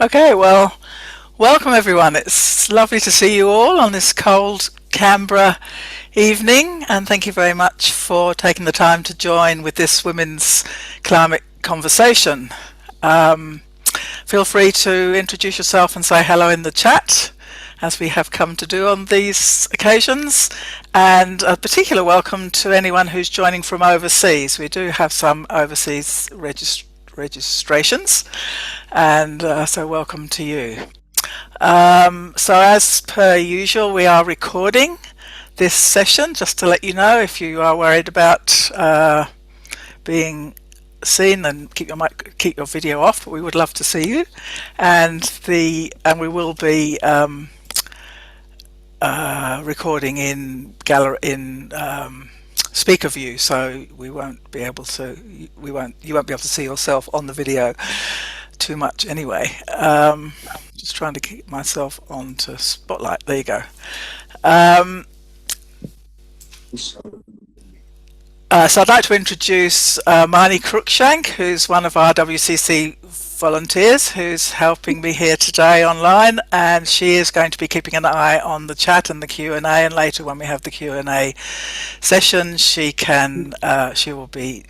Okay, well, welcome everyone. It's lovely to see you all on this cold Canberra evening, and thank you very much for taking the time to join with this women's climate conversation. Feel free to introduce yourself and say hello in the chat, as we have come to do on these occasions, and a particular welcome to anyone who's joining from overseas. We do have some overseas registrations, and so welcome to you. So as per usual, we are recording this session, just to let you know. If you are worried about being seen, then keep your video off, but we would love to see you. And we will be recording in speaker view, so you won't be able to see yourself on the video too much anyway. Just trying to keep myself onto spotlight. There you go. So I'd like to introduce Marnie Cruikshank, who's one of our WCC volunteers who's helping me here today online, and she is going to be keeping an eye on the chat and the Q&A, and later when we have the Q&A session she will be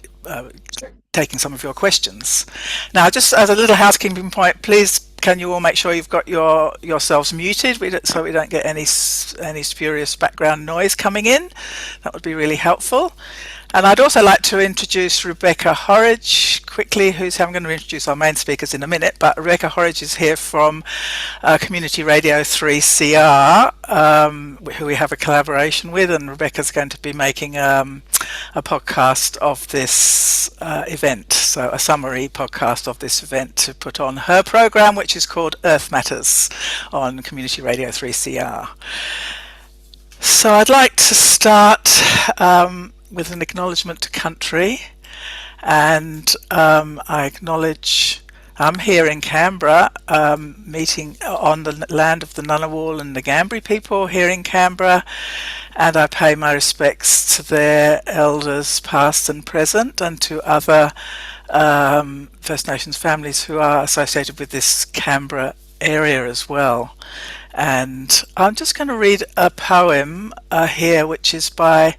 taking some of your questions. Now, just as a little housekeeping point, please can you all make sure you've got yourselves muted so we don't get any spurious background noise coming in. That would be really helpful. And I'd also like to introduce Rebecca Horridge quickly, I'm going to introduce our main speakers in a minute, but Rebecca Horridge is here from Community Radio 3CR, who we have a collaboration with, and Rebecca's going to be making a podcast of this event, so a summary podcast of this event to put on her program, which is called Earth Matters on Community Radio 3CR. So I'd like to start with an acknowledgement to country, and I acknowledge I'm here in Canberra, meeting on the land of the Ngunnawal and the Ngambri people here in Canberra, and I pay my respects to their elders past and present, and to other First Nations families who are associated with this Canberra area as well. And I'm just going to read a poem here, which is by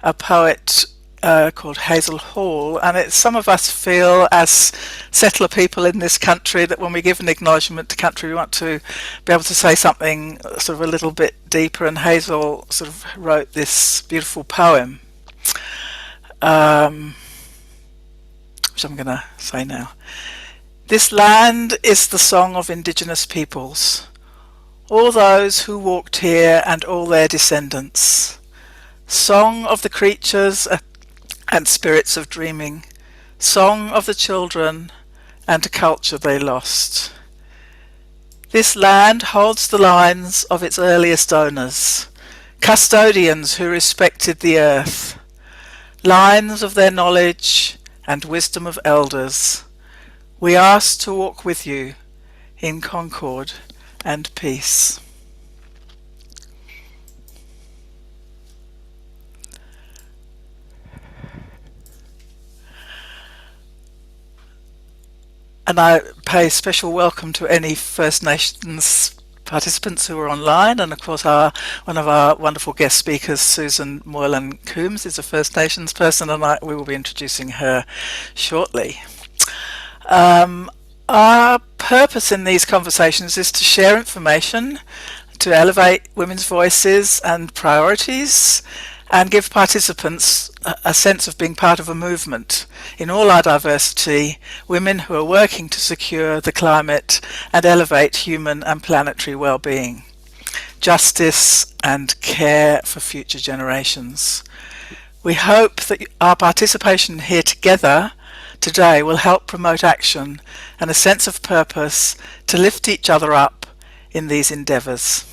a poet called Hazel Hall, and some of us feel as settler people in this country that when we give an acknowledgement to country we want to be able to say something sort of a little bit deeper, and Hazel sort of wrote this beautiful poem, which I'm going to say now. This land is the song of Indigenous peoples, all those who walked here and all their descendants. Song of the creatures and spirits of dreaming, song of the children and a culture they lost. This land holds the lines of its earliest owners, custodians who respected the earth, lines of their knowledge and wisdom of elders. We ask to walk with you in concord and peace. And I pay special welcome to any First Nations participants who are online, and of course one of our wonderful guest speakers, Susan Moylan Coombs, is a First Nations person, and we will be introducing her shortly. Our purpose in these conversations is to share information, to elevate women's voices and priorities, and give participants a sense of being part of a movement. In all our diversity, women who are working to secure the climate and elevate human and planetary well-being, justice and care for future generations. We hope that our participation here together today will help promote action and a sense of purpose to lift each other up in these endeavours.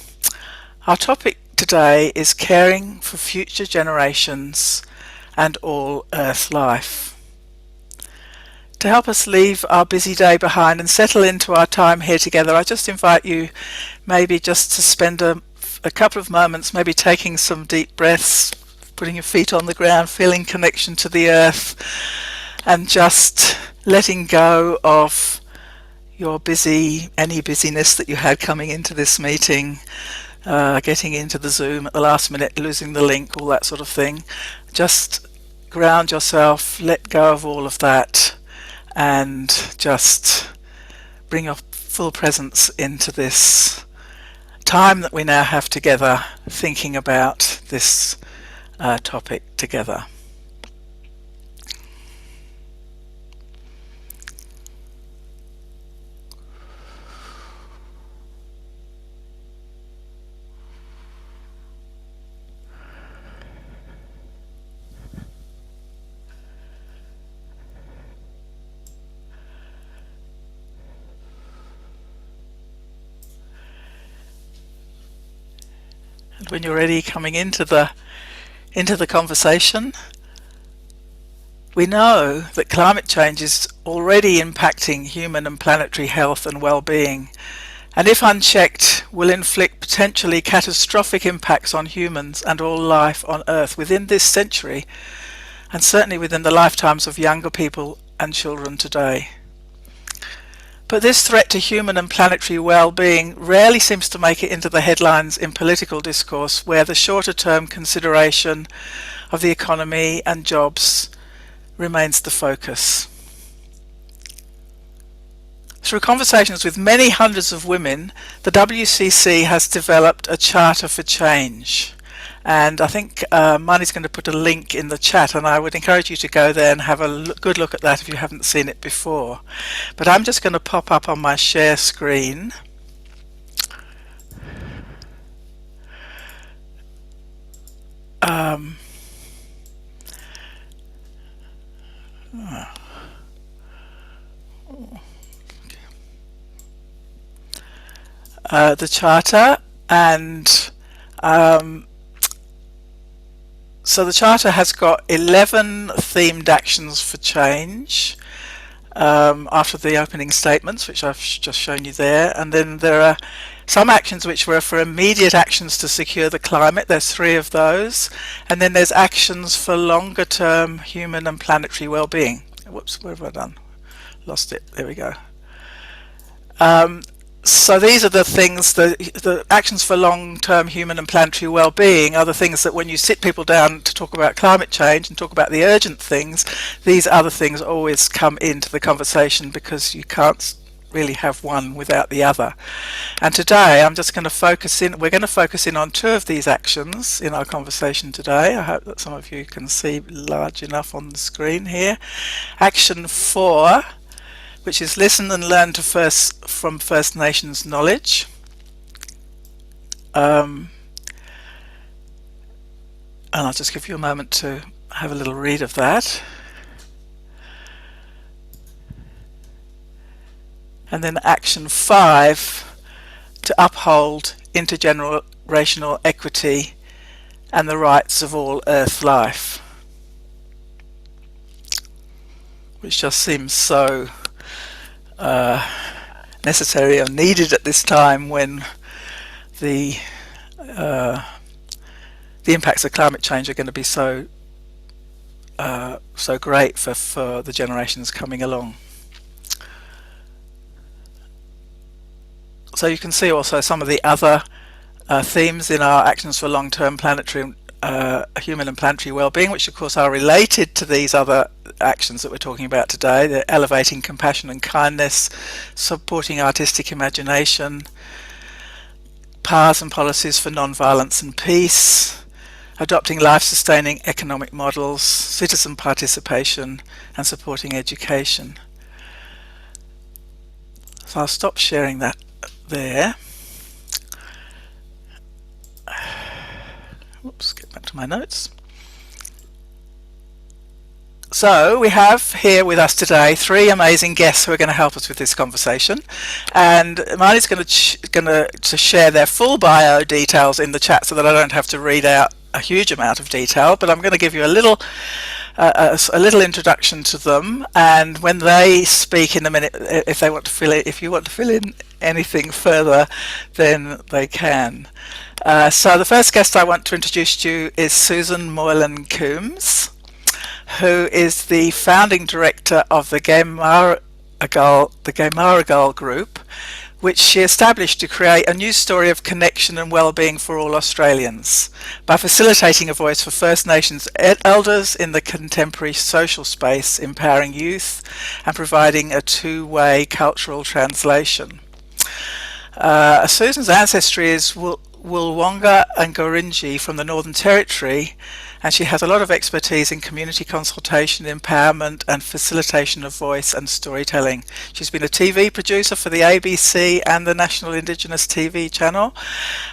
Our topic today is caring for future generations and all Earth life. To help us leave our busy day behind and settle into our time here together, I just invite you maybe just to spend a couple of moments, maybe taking some deep breaths, putting your feet on the ground, feeling connection to the earth, and just letting go of your any busyness that you had coming into this meeting, getting into the Zoom at the last minute, losing the link, all that sort of thing. Just ground yourself, let go of all of that, and just bring your full presence into this time that we now have together, thinking about this topic together. And when you're ready, coming into the conversation, we know that climate change is already impacting human and planetary health and well-being, and if unchecked, will inflict potentially catastrophic impacts on humans and all life on Earth within this century, and certainly within the lifetimes of younger people and children today. But this threat to human and planetary well-being rarely seems to make it into the headlines in political discourse, where the shorter-term consideration of the economy and jobs remains the focus. Through conversations with many hundreds of women, the WCC has developed a Charter for Change. And I think Marnie's going to put a link in the chat, and I would encourage you to go there and have a good look at that if you haven't seen it before. But I'm just going to pop up on my share screen. The Charter, and so the Charter has got 11 themed actions for change after the opening statements, which I've just shown you there. And then there are some actions which were for immediate actions to secure the climate. There's 3 of those. And then there's actions for longer term human and planetary well-being. Whoops, what have I done? Lost it. There we go. So these are the things, the actions for long-term human and planetary well-being are the things that when you sit people down to talk about climate change and talk about the urgent things, these other things always come into the conversation, because you can't really have one without the other. And today I'm just going to focus in, we're going to focus in on 2 of these actions in our conversation today. I hope that some of you can see large enough on the screen here. Action 4, which is listen and learn from First Nations knowledge. And I'll just give you a moment to have a little read of that. And then action 5, to uphold intergenerational equity and the rights of all Earth life, which just seems so necessary or needed at this time, when the impacts of climate change are going to be so great for the generations coming along. So you can see also some of the other themes in our actions for long-term planetary human and planetary well-being, which of course are related to these other actions that we're talking about today. They're elevating compassion and kindness, supporting artistic imagination, paths and policies for non-violence and peace, adopting life-sustaining economic models, citizen participation, and supporting education. So I'll stop sharing that there. Whoops, get back to my notes. So we have here with us today 3 amazing guests who are going to help us with this conversation, and Marnie's going to share their full bio details in the chat so that I don't have to read out a huge amount of detail, but I'm going to give you a little introduction to them, and when they speak in a minute, if you want to fill in anything further, then they can. So the first guest I want to introduce to you is Susan Moylan-Coombs, who is the founding director of the the Gaymara Gull Group, which she established to create a new story of connection and well-being for all Australians by facilitating a voice for First Nations elders in the contemporary social space, empowering youth and providing a two-way cultural translation. Susan's ancestry is Woolwonga and Gurindji from the Northern Territory, and she has a lot of expertise in community consultation, empowerment and facilitation of voice and storytelling. She's been a TV producer for the ABC and the National Indigenous TV channel,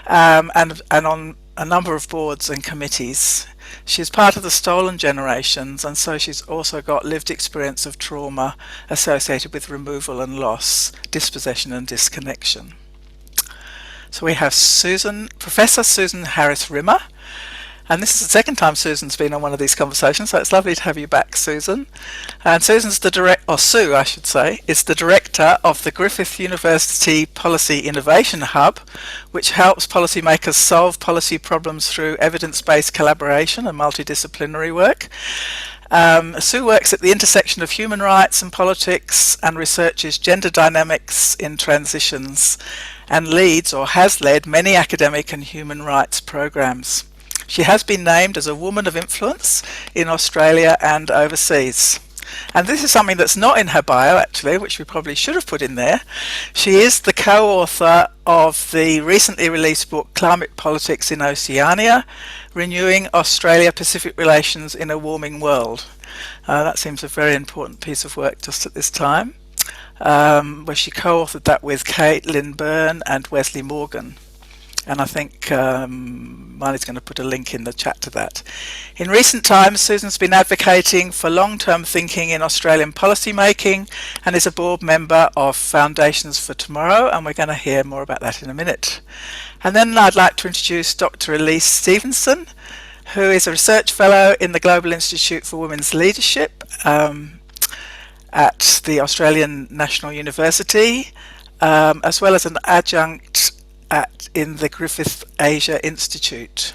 and on a number of boards and committees. She's part of the stolen generations, and so she's also got lived experience of trauma associated with removal and loss, dispossession and disconnection. So we have Professor Susan Harris Rimmer, and this is the second time Susan's been on one of these conversations, so it's lovely to have you back, Susan. And Susan's Sue, I should say, is the director of the Griffith University Policy Innovation Hub, which helps policymakers solve policy problems through evidence-based collaboration and multidisciplinary work. Sue works at the intersection of human rights and politics and researches gender dynamics in transitions and leads or has led many academic and human rights programs. She has been named as a woman of influence in Australia and overseas. And this is something that's not in her bio, actually, which we probably should have put in there. She is the co-author of the recently released book Climate Politics in Oceania, Renewing Australia-Pacific Relations in a Warming World. That seems a very important piece of work just at this time, where she co-authored that with Caitlin Byrne and Wesley Morgan. And I think Marnie's going to put a link in the chat to that. In recent times, Susan's been advocating for long-term thinking in Australian policy making and is a board member of Foundations for Tomorrow, and we're going to hear more about that in a minute. And then I'd like to introduce Dr. Elise Stevenson, who is a research fellow in the Global Institute for Women's Leadership at the Australian National University, as well as an adjunct in the Griffith Asia Institute,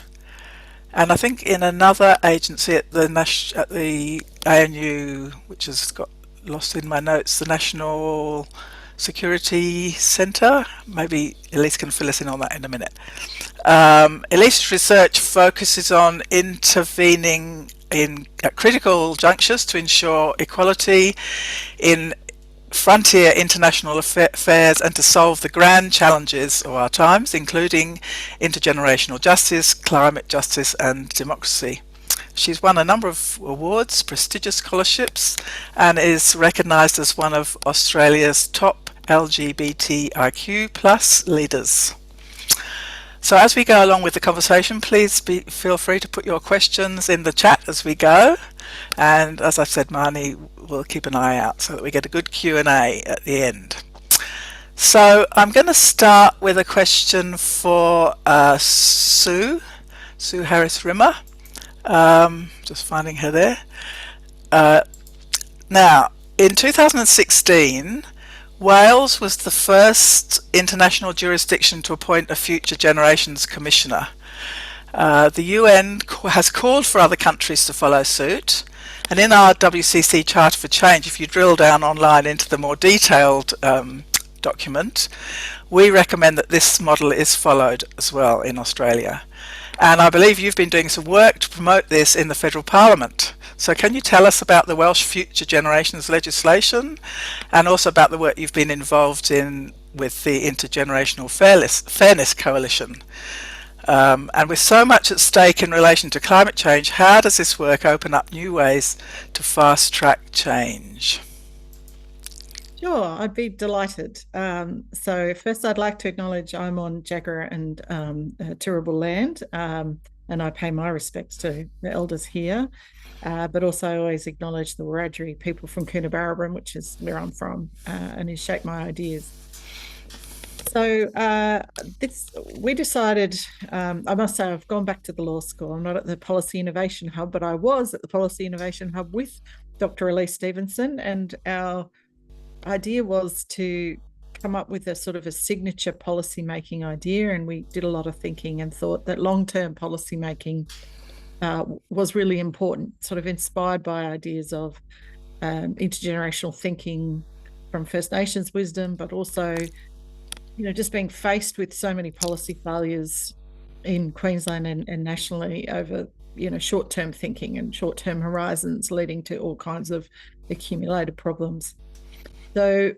and I think in another agency at the ANU, which has got lost in my notes, the National Security Centre. Maybe Elise can fill us in on that in a minute. Elise's research focuses on intervening at critical junctures to ensure equality in frontier international affairs and to solve the grand challenges of our times, including intergenerational justice, climate justice and democracy. She's won a number of awards, prestigious scholarships, and is recognised as one of Australia's top LGBTIQ+ leaders. So as we go along with the conversation, please feel free to put your questions in the chat as we go. And as I said, Marnie will keep an eye out so that we get a good Q&A at the end. So I'm going to start with a question for Sue Harris Rimmer. Just finding her there. Now, in 2016, Wales was the first international jurisdiction to appoint a Future Generations Commissioner. The UN has called for other countries to follow suit, and in our WCC Charter for Change, if you drill down online into the more detailed document, we recommend that this model is followed as well in Australia. And I believe you've been doing some work to promote this in the Federal Parliament. So can you tell us about the Welsh Future Generations legislation and also about the work you've been involved in with the Intergenerational Fairness Coalition? And with so much at stake in relation to climate change, how does this work open up new ways to fast-track change? Sure, I'd be delighted. So first I'd like to acknowledge I'm on Jagera and Turrbal land, and I pay my respects to the elders here, but also I always acknowledge the Wiradjuri people from Coonabarabran, which is where I'm from, and has shaped my ideas. So we decided, I must say I've gone back to the law school. I'm not at the Policy Innovation Hub, but I was at the Policy Innovation Hub with Dr. Elise Stevenson, and our idea was to come up with a sort of a signature policy making idea, and we did a lot of thinking and thought that long-term policy making was really important, sort of inspired by ideas of intergenerational thinking, from First Nations wisdom, but also, just being faced with so many policy failures in Queensland and nationally over, short-term thinking and short-term horizons, leading to all kinds of accumulated problems. So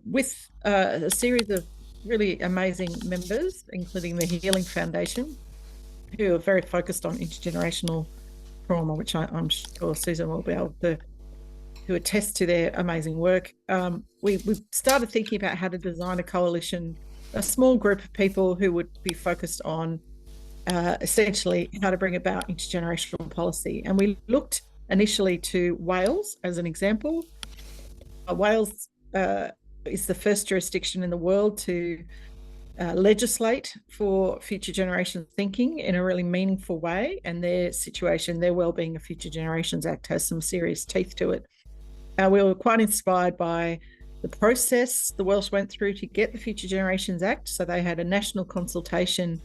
with a series of really amazing members, including the Healing Foundation, who are very focused on intergenerational trauma, which I'm sure Susan will be able to attest to their amazing work. We started thinking about how to design a coalition, a small group of people who would be focused on essentially how to bring about intergenerational policy. And we looked initially to Wales as an example. Wales is the first jurisdiction in the world to legislate for future generations thinking in a really meaningful way, and their situation, their Wellbeing of Future Generations Act, has some serious teeth to it. We were quite inspired by the process the Welsh went through to get the Future Generations Act. So they had a national consultation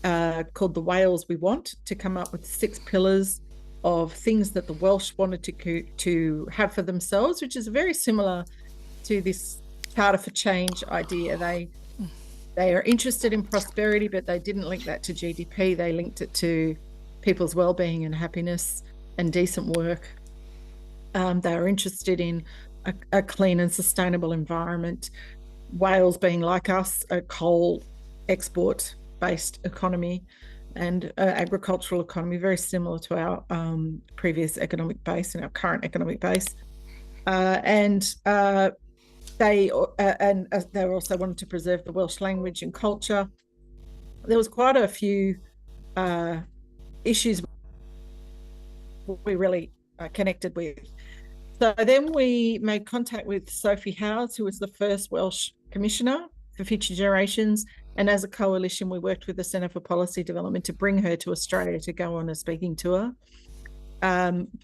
called the Wales We Want, to come up with 6 pillars of things that the Welsh wanted to have for themselves, which is very similar to this Charter for Change idea. They are interested in prosperity, but they didn't link that to GDP. They linked it to people's well-being and happiness and decent work. They are interested in a clean and sustainable environment. Wales, being like us, a coal export-based economy and agricultural economy, very similar to our previous economic base and our current economic base. They also wanted to preserve the Welsh language and culture. There was quite a few issues we really connected with. So then we made contact with Sophie Howes, who was the first Welsh Commissioner for Future Generations. And as a coalition, we worked with the Centre for Policy Development to bring her to Australia to go on a speaking tour.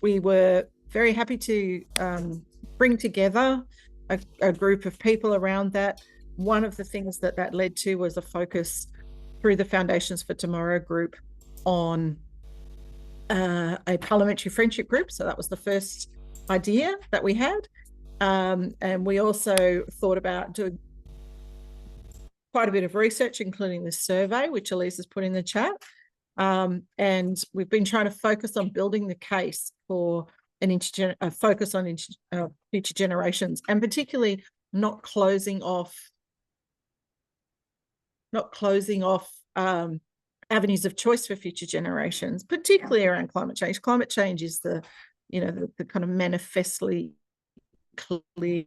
We were very happy to bring together a group of people around that. One of the things that led to was a focus through the Foundations for Tomorrow group on a parliamentary friendship group. So that was the first idea that we had. And we also thought about doing quite a bit of research, including this survey, which Elise has put in the chat. And we've been trying to focus on building the case for a focus on future generations, and particularly not closing off avenues of choice for future generations, particularly around climate change. Climate change is the kind of manifestly clear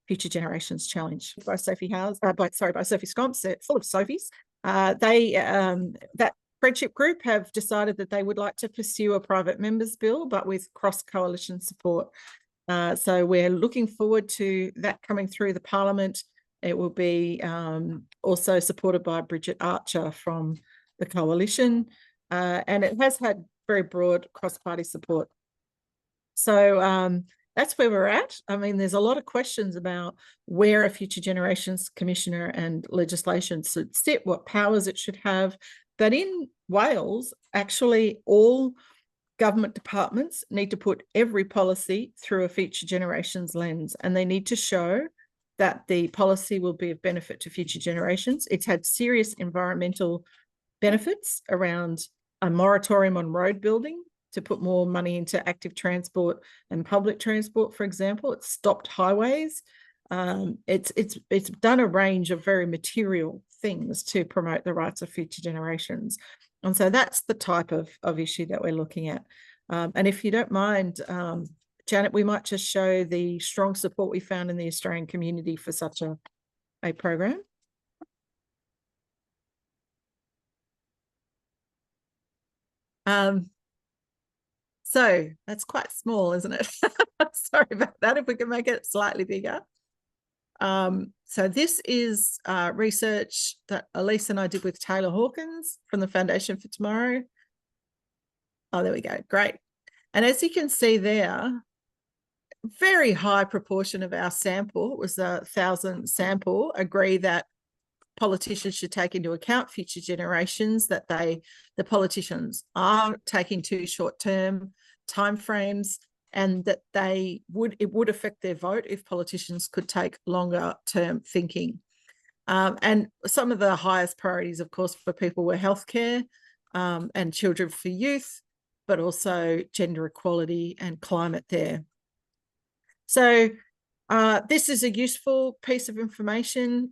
future generations challenge by Sophie Howes, by Sophie Scomp's, full of Sophies. That friendship group have decided that they would like to pursue a private members bill, but with cross-coalition support. So we're looking forward to that coming through the Parliament. It will be also supported by Bridget Archer from the Coalition, and it has had very broad cross-party support. So that's where we're at. I mean, there's a lot of questions about where a Future Generations Commissioner and legislation should sit, what powers it should have. But in Wales, actually, all government departments need to put every policy through a future generations lens, and they need to show that the policy will be of benefit to future generations. It's had serious environmental benefits around a moratorium on road building to put more money into active transport and public transport, for example. It's stopped highways. It's done a range of very material things to promote the rights of future generations. And so that's the type of issue that we're looking at. And if you don't mind, Janet, we might just show the strong support we found in the Australian community for such a program. So that's quite small, isn't it? Sorry about that, if we can make it slightly bigger. So this is research that Elise and I did with Taylor Hawkins from the Foundation for Tomorrow. Oh, there we go. Great. And as you can see there, very high proportion of our sample, it was 1,000 sample, agree that politicians should take into account future generations, that the politicians are taking too short-term timeframes, and that it would affect their vote if politicians could take longer-term thinking. And some of the highest priorities, of course, for people were healthcare and children for youth, but also gender equality and climate there. So this is a useful piece of information.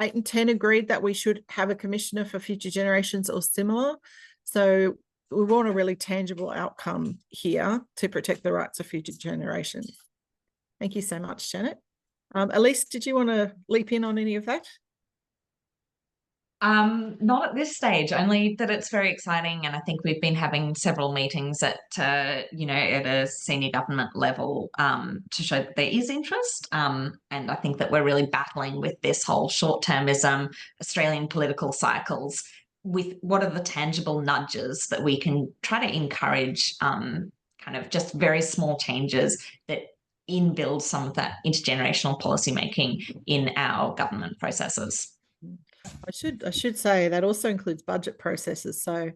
8 and 10 agreed that we should have a commissioner for future generations or similar. So we want a really tangible outcome here to protect the rights of future generations. Thank you so much, Janet. Elise, did you want to leap in on any of that? Not at this stage, only that it's very exciting, and I think we've been having several meetings at at a senior government level to show that there is interest, and I think that we're really battling with this whole short-termism, Australian political cycles, with what are the tangible nudges that we can try to encourage, kind of just very small changes that inbuild some of that intergenerational policy making in our government processes. I should say that also includes budget processes. So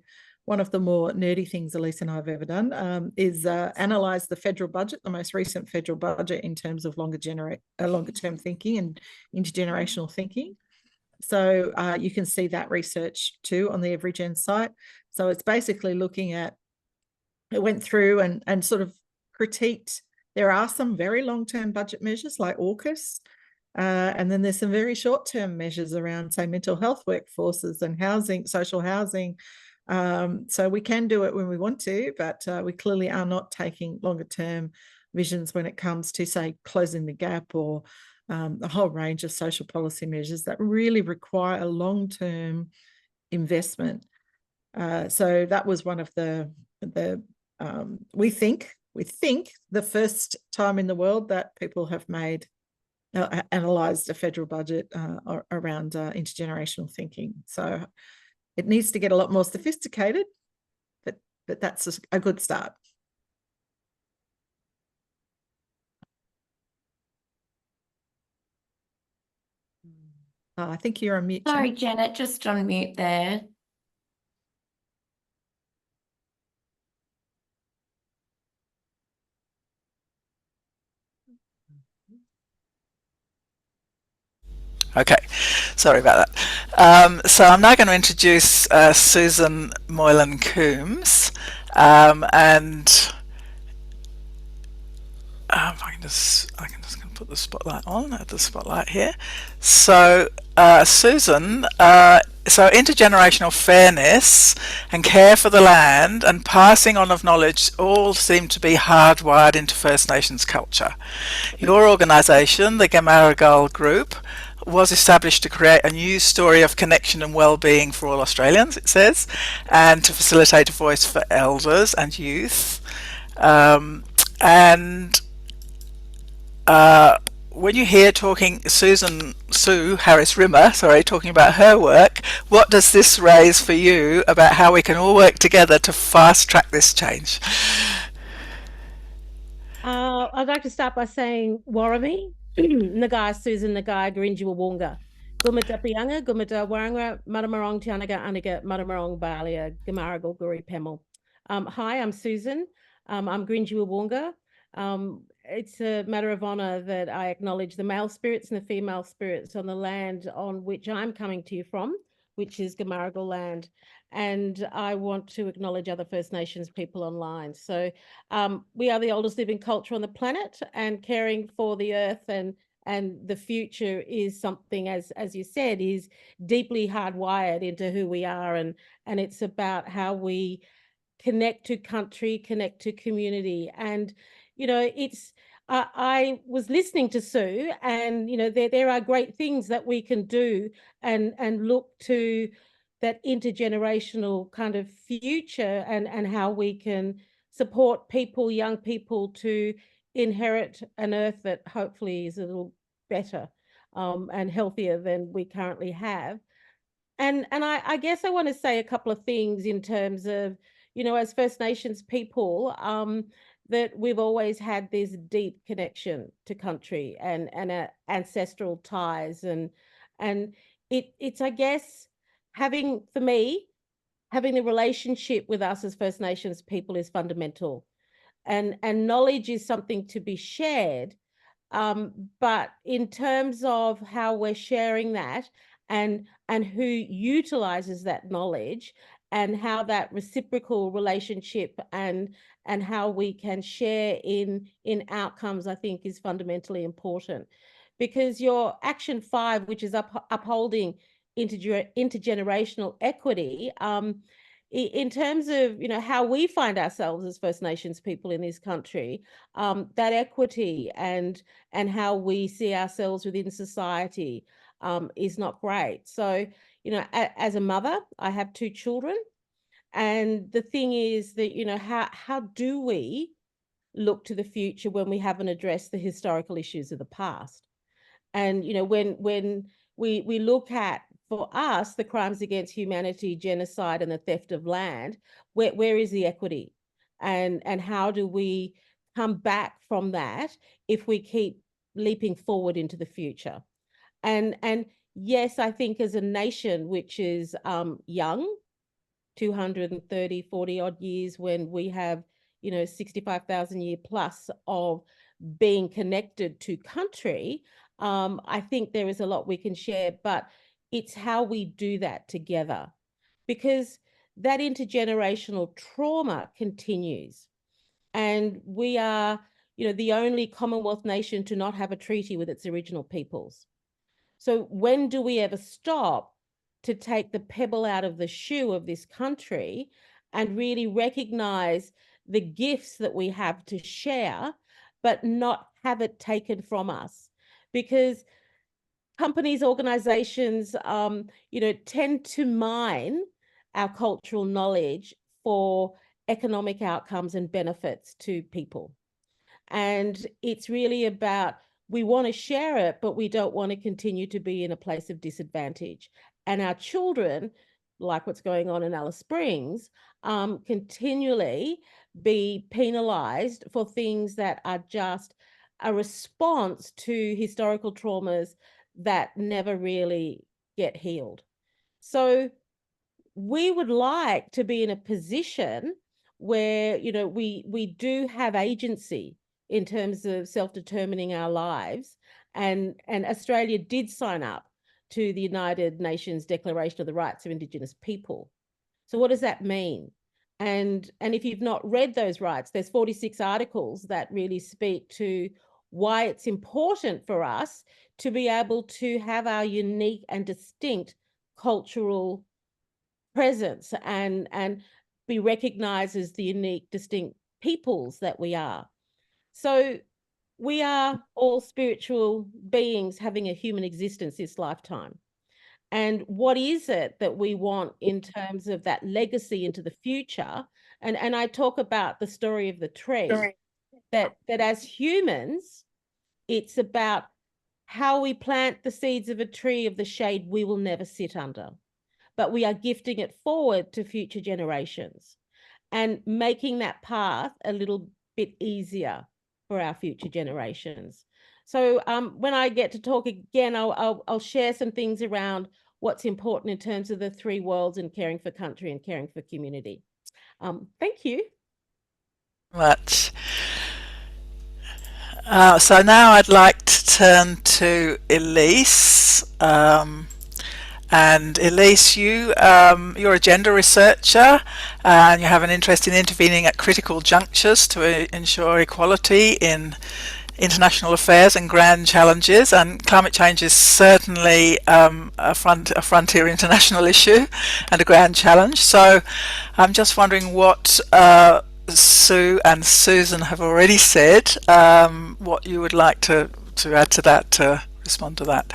one of the more nerdy things Elise and I have ever done is analyse the federal budget, the most recent federal budget, in terms of longer-term thinking and intergenerational thinking. So you can see that research too on the EveryGen site. So it's basically looking at, it went through and sort of critiqued. There are some very long-term budget measures like AUKUS, and then there's some very short-term measures around, say, mental health workforces and housing, social housing. So we can do it when we want to, but we clearly are not taking longer-term visions when it comes to, say, closing the gap or a whole range of social policy measures that really require a long-term investment. So that was one of we think the first time in the world that people have made analysed a federal budget around intergenerational thinking. So it needs to get a lot more sophisticated, but that's a good start. I think you're on mute. Sorry, Janet, just on mute there. Okay, sorry about that. So I'm now going to introduce Susan Moylan-Coombs, and I can just put the spotlight on. Add the spotlight here. So Susan, so intergenerational fairness and care for the land and passing on of knowledge all seem to be hardwired into First Nations culture. Your organisation, the Gamaragal Group, was established to create a new story of connection and well-being for all Australians, it says, and to facilitate a voice for elders and youth. When you hear Sue Harris-Rimmer, talking about her work, what does this raise for you about how we can all work together to fast-track this change? I'd like to start by saying Warrami, Nagai Susan Nagai Garinjiwa Wonga, Gumata Pianga, Gumata Waranga, Matamarong Tianaga Aniga, Matamarong Balia, Gamaragal Guri Pemel. Hi, I'm Susan. I'm Garinjiwa Wonga. It's a matter of honour that I acknowledge the male spirits and the female spirits on the land on which I'm coming to you from, which is Gamaragal land. And I want to acknowledge other First Nations people online. So we are the oldest living culture on the planet, and caring for the earth and the future is something, as you said, is deeply hardwired into who we are. And it's about how we connect to country, connect to community. And, I was listening to Sue, and, there are great things that we can do and look to that intergenerational kind of future and how we can support people, young people, to inherit an earth that hopefully is a little better and healthier than we currently have. And I guess I want to say a couple of things in terms of, as First Nations people, that we've always had this deep connection to country and ancestral ties, and it's I guess for me, having the relationship with us as First Nations people is fundamental, and knowledge is something to be shared. But in terms of how we're sharing that, and who utilizes that knowledge, and how that reciprocal relationship and how we can share in outcomes, I think is fundamentally important. Because your action 5, which is upholding intergenerational equity, in terms of how we find ourselves as First Nations people in this country, that equity and how we see ourselves within society is not great. So as a mother, I have 2 children, and the thing is that how do we look to the future when we haven't addressed the historical issues of the past? And when we look at, for us, the crimes against humanity, genocide, and the theft of land, where is the equity? And how do we come back from that if we keep leaping forward into the future? And yes, I think as a nation which is young, 230, 40 odd years, when we have 65,000 year plus of being connected to country, I think there is a lot we can share, but it's how we do that together, because that intergenerational trauma continues. And we are, the only Commonwealth nation to not have a treaty with its original peoples. So when do we ever stop to take the pebble out of the shoe of this country and really recognize the gifts that we have to share, but not have it taken from us? Because companies, organizations, tend to mine our cultural knowledge for economic outcomes and benefits to people. And it's really about, we want to share it, but we don't want to continue to be in a place of disadvantage. And our children, like what's going on in Alice Springs, continually be penalized for things that are just a response to historical traumas that never really get healed. So we would like to be in a position where we do have agency in terms of self-determining our lives, and Australia did sign up to the United Nations Declaration of the Rights of Indigenous People. So what does that mean? And if you've not read those rights, there's 46 articles that really speak to why it's important for us to be able to have our unique and distinct cultural presence and be recognized as the unique, distinct peoples that we are. So we are all spiritual beings having a human existence this lifetime. And what is it that we want in terms of that legacy into the future? And I talk about the story of the tree, that as humans, it's about how we plant the seeds of a tree of the shade we will never sit under, but we are gifting it forward to future generations and making that path a little bit easier for our future generations. So when I get to talk again, I'll share some things around what's important in terms of the 3 worlds and caring for country and caring for community. Thank you. Much. So now I'd like to turn to Elise. And Elise, you're a gender researcher, and you have an interest in intervening at critical junctures to ensure equality in international affairs and grand challenges. And climate change is certainly a frontier international issue and a grand challenge. So I'm just wondering what Sue and Susan have already said, what you would like to add to that, to respond to that.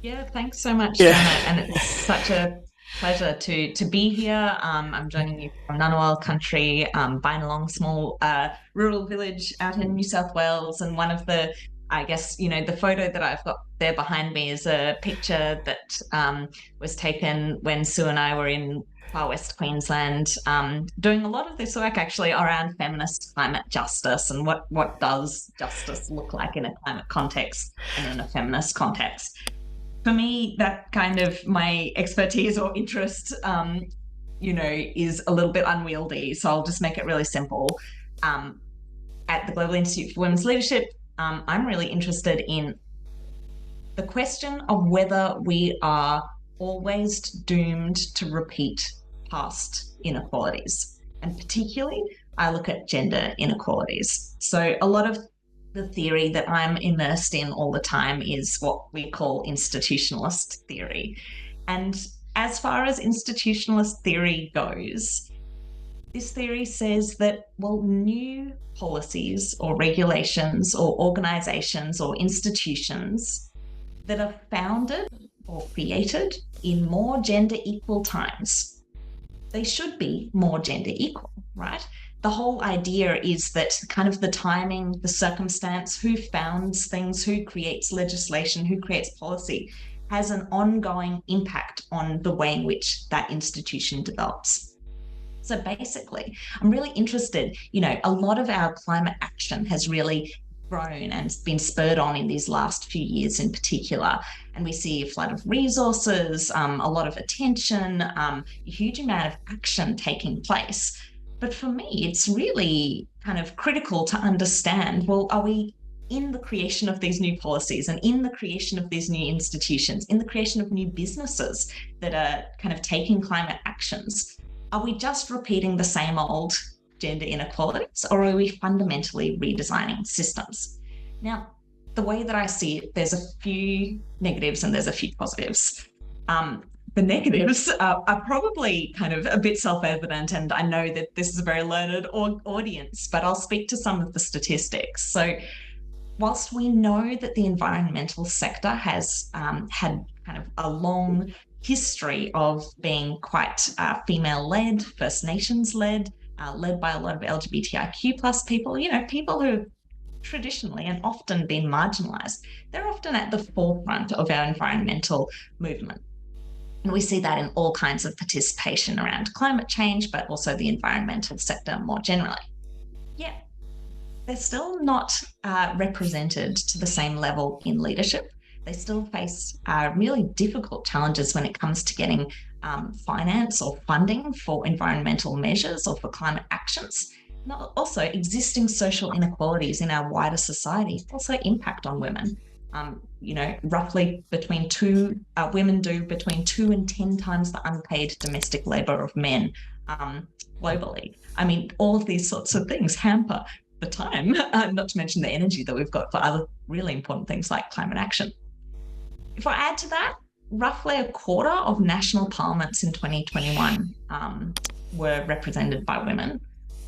Yeah, thanks so much, Janet, and it's such a pleasure to be here. I'm joining you from Ngunnawal country, Binalong, small rural village out in New South Wales. And one of the, I guess, the photo that I've got there behind me is a picture that was taken when Sue and I were in far west Queensland, doing a lot of this work actually around feminist climate justice and what does justice look like in a climate context and in a feminist context. for me, that kind of my expertise or interest, is a little bit unwieldy. So I'll just make it really simple. At the Global Institute for Women's Leadership, I'm really interested in the question of whether we are always doomed to repeat past inequalities. And particularly, I look at gender inequalities. So a lot of the theory that I'm immersed in all the time is what we call institutionalist theory. And as far as institutionalist theory goes, this theory says that, well, new policies or regulations or organizations or institutions that are founded or created in more gender equal times, they should be more gender equal, right? The whole idea is that kind of the timing, the circumstance, who founds things, who creates legislation, who creates policy, has an ongoing impact on the way in which that institution develops. So basically, I'm really interested, a lot of our climate action has really grown and been spurred on in these last few years in particular. And we see a flood of resources, a lot of attention, a huge amount of action taking place. But for me, it's really kind of critical to understand, well, are we in the creation of these new policies and in the creation of these new institutions, in the creation of new businesses that are kind of taking climate actions, are we just repeating the same old gender inequalities, or are we fundamentally redesigning systems? Now, the way that I see it, there's a few negatives and there's a few positives. The negatives are probably kind of a bit self-evident, and I know that this is a very learned audience, but I'll speak to some of the statistics. So whilst we know that the environmental sector has had kind of a long history of being quite female-led, First Nations-led, led by a lot of LGBTIQ plus people, people who traditionally and often been marginalised, they're often at the forefront of our environmental movement. And we see that in all kinds of participation around climate change, but also the environmental sector more generally. Yet, they're still not represented to the same level in leadership. They still face really difficult challenges when it comes to getting finance or funding for environmental measures or for climate actions. Also, existing social inequalities in our wider society also impact on women. Roughly women do between 2 and 10 times the unpaid domestic labour of men globally. I mean, all of these sorts of things hamper the time, not to mention the energy that we've got for other really important things like climate action. If I add to that, roughly a quarter of national parliaments in 2021 were represented by women.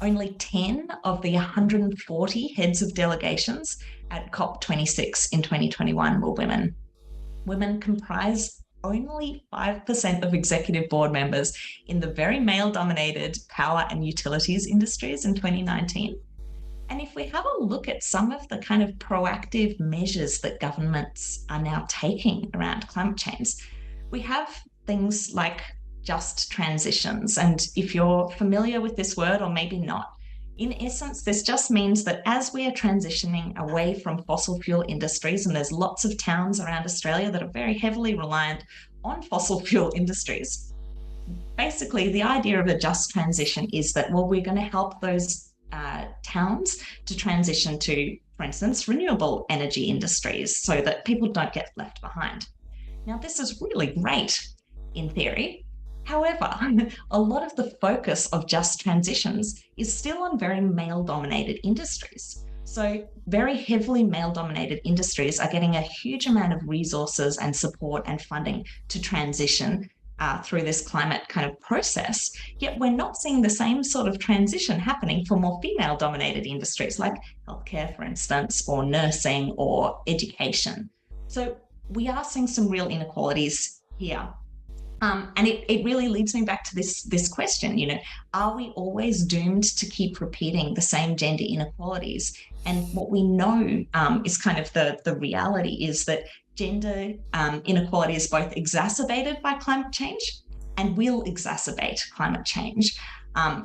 Only 10 of the 140 heads of delegations at COP26 in 2021 were women. Women comprise only 5% of executive board members in the very male-dominated power and utilities industries in 2019. And if we have a look at some of the kind of proactive measures that governments are now taking around climate change, we have things like just transitions. And if you're familiar with this word, or maybe not, in essence, this just means that as we are transitioning away from fossil fuel industries, and there's lots of towns around Australia that are very heavily reliant on fossil fuel industries, basically the idea of a just transition is that, well, we're going to help those towns to transition to, for instance, renewable energy industries so that people don't get left behind. Now, this is really great in theory. However, a lot of the focus of just transitions is still on very male-dominated industries. So very heavily male-dominated industries are getting a huge amount of resources and support and funding to transition through this climate kind of process, yet we're not seeing the same sort of transition happening for more female-dominated industries like healthcare, for instance, or nursing or education. So we are seeing some real inequalities here. And it really leads me back to this question, are we always doomed to keep repeating the same gender inequalities? And what we know is kind of the reality is that gender inequality is both exacerbated by climate change and will exacerbate climate change.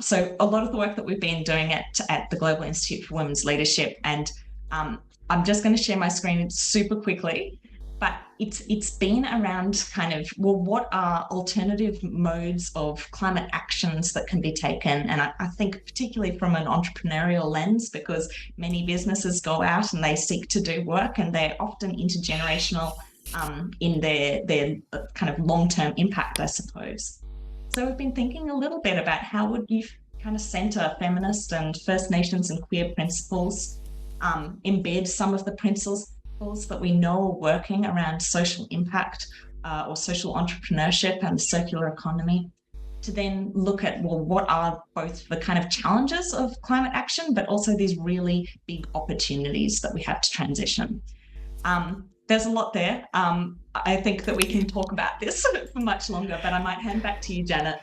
So a lot of the work that we've been doing at the Global Institute for Women's Leadership, and I'm just going to share my screen super quickly. but it's been around kind of, well, what are alternative modes of climate actions that can be taken? And I think particularly from an entrepreneurial lens, because many businesses go out and they seek to do work, and they're often intergenerational in their kind of long-term impact, I suppose. So we've been thinking a little bit about how would you kind of centre feminist and First Nations and queer principles, embed some of the principles that we know are working around social impact or social entrepreneurship and the circular economy, to then look at, well, what are both the kind of challenges of climate action, but also these really big opportunities that we have to transition. There's a lot there. I think that we can talk about this for much longer, but I might hand back to you, Janet,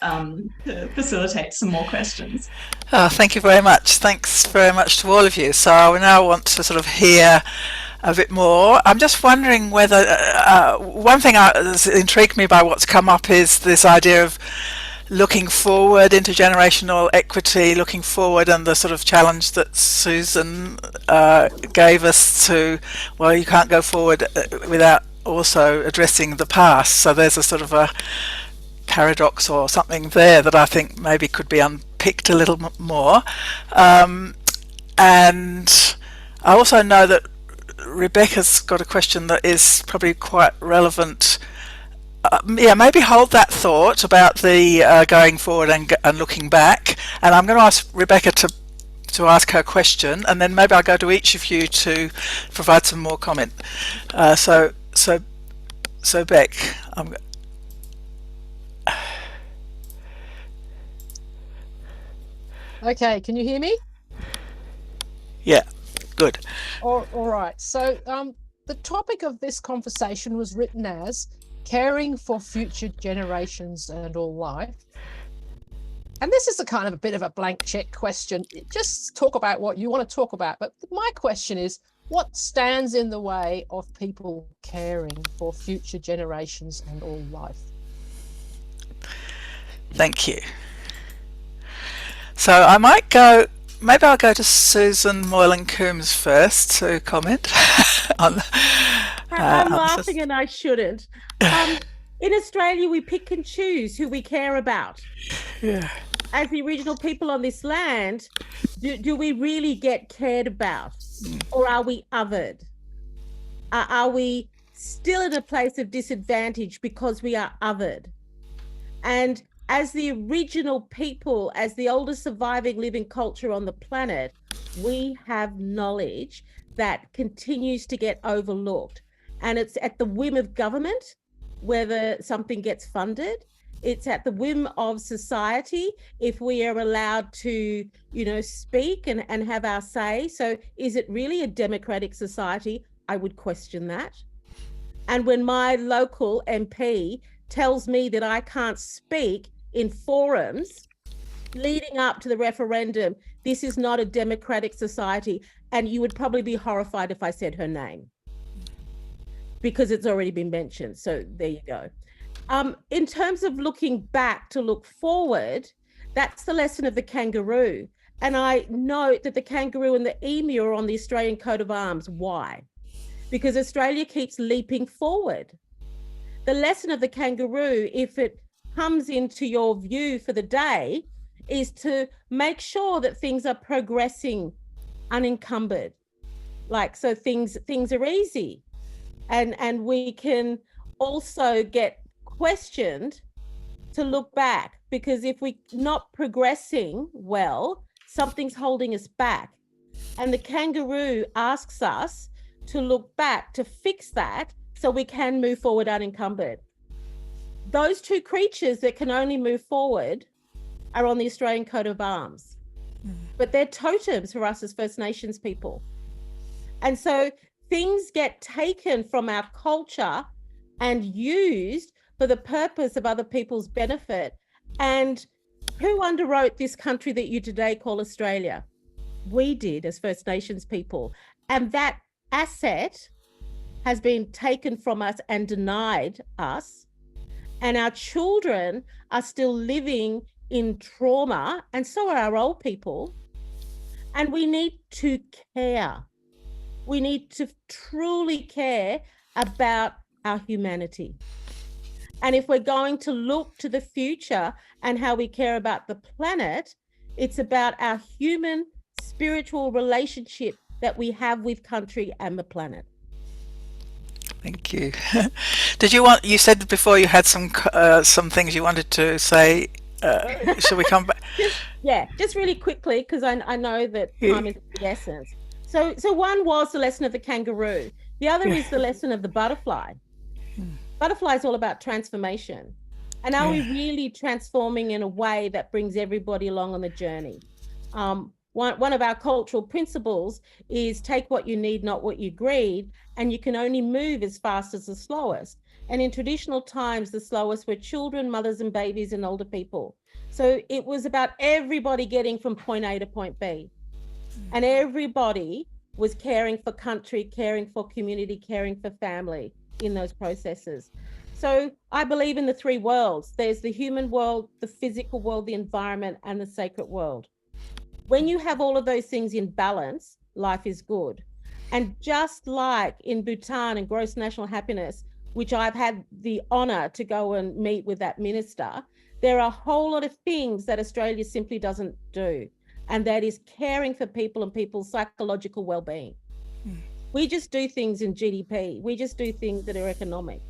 to facilitate some more questions. Thank you very much. Thanks very much to all of you. So I now want to sort of hear a bit more. I'm just wondering whether one thing that's intrigued me by what's come up is this idea of looking forward, intergenerational equity, looking forward, and the sort of challenge that Susan gave us to, well, you can't go forward without also addressing the past. So there's a sort of a paradox or something there that I think maybe could be unpicked a little more. And I also know that Rebecca's got a question that is probably quite relevant. Yeah, maybe hold that thought about the going forward and looking back. And I'm going to ask Rebecca to ask her question, and then maybe I'll go to each of you to provide some more comment. So Beck, Okay, can you hear me? Yeah, good. All right. So the topic of this conversation was written as caring for future generations and all life. And this is a kind of a bit of a blank check question. Just talk about what you want to talk about. But my question is, what stands in the way of people caring for future generations and all life? Thank you. So I might go, maybe I'll go to Susan Moylan-Coombs first to comment on. I'm laughing and I shouldn't. In Australia, we pick and choose who we care about. Yeah. As the original people on this land, do we really get cared about? Or are we othered? Are we still in a place of disadvantage because we are othered? And as the original people, as the oldest surviving living culture on the planet, we have knowledge that continues to get overlooked. And it's at the whim of government whether something gets funded. It's at the whim of society if we are allowed to, speak and have our say. So is it really a democratic society? I would question that. And when my local MP tells me that I can't speak in forums leading up to the referendum, this is not a democratic society. And you would probably be horrified if I said her name, because it's already been mentioned. So there you go. In terms of looking back to look forward, that's the lesson of the kangaroo. And I note that the kangaroo and the emu are on the Australian coat of arms. Why? Because Australia keeps leaping forward. The lesson of the kangaroo, if it comes into your view for the day, is to make sure that things are progressing unencumbered. So things are easy. And we can also get questioned to look back, because if we're not progressing well, something's holding us back. And the kangaroo asks us to look back to fix that so we can move forward unencumbered. Those two creatures that can only move forward are on the Australian coat of arms, but they're totems for us as First Nations people. And so things get taken from our culture and used for the purpose of other people's benefit. And who underwrote this country that you today call Australia? We did, as First Nations people. And that asset has been taken from us and denied us. And our children are still living in trauma, and so are our old people. And we need to care. We need to truly care about our humanity. And if we're going to look to the future and how we care about the planet, it's about our human spiritual relationship that we have with country and the planet. Thank you. You said before you had some things you wanted to say. Shall we come back? Just really quickly, because I know that time is the essence. So one was the lesson of the kangaroo. The other is the lesson of the butterfly. Butterfly is all about transformation. And are we really transforming in a way that brings everybody along on the journey? One of our cultural principles is take what you need, not what you greed, and you can only move as fast as the slowest. And in traditional times, the slowest were children, mothers and babies and older people. So it was about everybody getting from point A to point B. And everybody was caring for country, caring for community, caring for family in those processes. So I believe in the three worlds. There's the human world, the physical world, the environment, and the sacred world. When you have all of those things in balance, life is good. And just like in Bhutan and gross national happiness, which I've had the honor to go and meet with that minister, there are a whole lot of things that Australia simply doesn't do. And that is caring for people and people's psychological well-being. We just do things in GDP. We just do things that are economic.